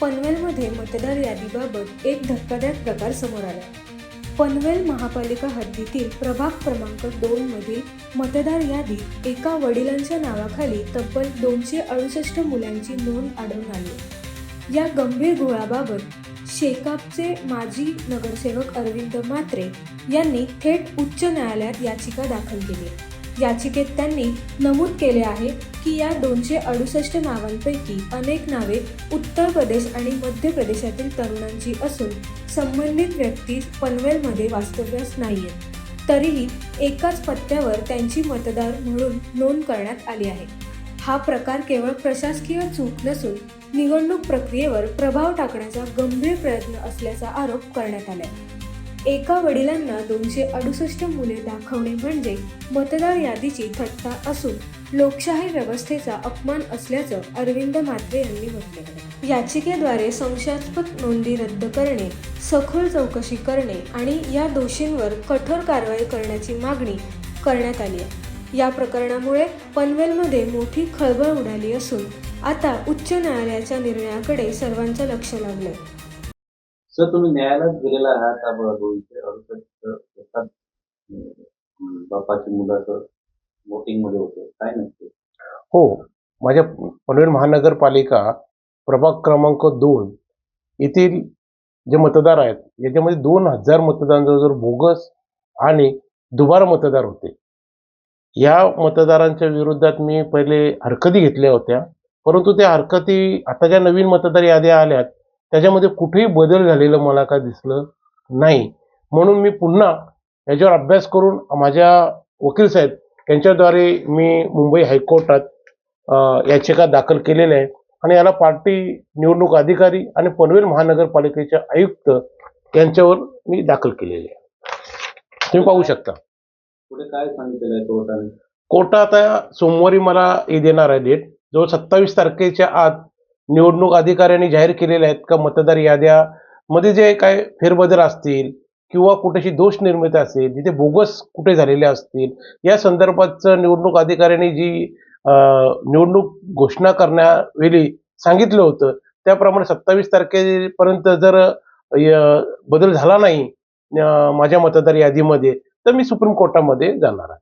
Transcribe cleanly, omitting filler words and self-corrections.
पनवेलमध्ये मतदार यादीबाबत एक धक्कादायक प्रकार समोर आला. पनवेल महापालिका हद्दीतील प्रभाग क्रमांक 2 मधील मतदार यादीत एका वडिलांच्या नावाखाली तब्बल 268 मुलांची नोंद आढळून आली. या गंभीर घोळाबाबत शेकापचे माजी नगरसेवक अरविंद म्हात्रे यांनी थेट उच्च न्यायालयात याचिका दाखल केली. याचिकेत त्यांनी नमूद केले आहे की या 268 नावांपैकी अनेक नावे उत्तर प्रदेश आणि मध्य प्रदेशातील तरुणांची असून संबंधित व्यक्ती पनवेलमध्ये वास्तव्यास नाहीयेत. तरीही एकाच पत्त्यावर त्यांची मतदार म्हणून नोंद करण्यात आली आहे. हा प्रकार केवळ प्रशासकीय चूक नसून निवडणूक प्रक्रियेवर प्रभाव टाकण्याचा गंभीर प्रयत्न असल्याचा आरोप करण्यात आलाय. एका वडिलांना 268 मुले दाखवणे म्हणजे मतदार यादीची थट्टा असून लोकशाही व्यवस्थेचा अपमान असल्याचं अरविंद म्हात्रे यांनी म्हटले आहे. याचिकेद्वारे संशयास्पद नोंदी रद्द करणे, सखोल चौकशी करणे आणि या दोषींवर कठोर कारवाई करण्याची मागणी करण्यात आली आहे. या प्रकरणामुळे पनवेलमध्ये मोठी खळबळ उडाली असून आता उच्च न्यायालयाच्या निर्णयाकडे सर्वांचं लक्ष लागलंय. सर, तुम्ही न्यायालयात गेलेला आहात. 268 बापाची मुलं वोटिंग मध्ये होते, काय नसते? हो, माझ्या पनवेल महानगरपालिका प्रभाग क्रमांक 2 येथील जे मतदार आहेत याच्यामध्ये 2000 मतदान जवळजवळ बोगस आणि दुबार मतदार होते. या मतदारांच्या विरोधात मी पहिले हरकती घेतल्या होत्या, परंतु त्या हरकती आता ज्या नवीन मतदार याद्या आल्यात त्याच्यामध्ये कुठेही बदल झालेलं मला काय दिसलं नाही. म्हणून मी पुन्हा याच्यावर अभ्यास करून माझ्या वकील साहेब यांच्याद्वारे मी मुंबई हायकोर्टात याचिका दाखल केलेल्या आहे आणि याला पार्टी निवडणूक अधिकारी आणि पनवेल महानगरपालिकेचे आयुक्त यांच्यावर मी दाखल केलेले आहे. तुम्ही पाहू शकता. पुढे काय सांगितलेलं आहे कोर्टाने? कोर्टात आता सोमवारी मला हे देणार आहे डेट. जवळ 27 तारखेच्या आत निवडणूक अधिकाऱ्यांनी जाहीर केलेले आहेत का मतदार याद्यामध्ये जे काय फेरबदल असतील किंवा कुठेशी दोष निर्मिती असेल, जिथे बोगस कुठे झालेले असतील, या संदर्भाचं निवडणूक अधिकाऱ्यांनी जी निवडणूक घोषणा करण्यावेळी सांगितलं होतं त्याप्रमाणे 27 तारखेपर्यंत जर बदल झाला नाही माझ्या मतदार यादीमध्ये तर मी सुप्रीम कोर्टामध्ये जाणार आहे.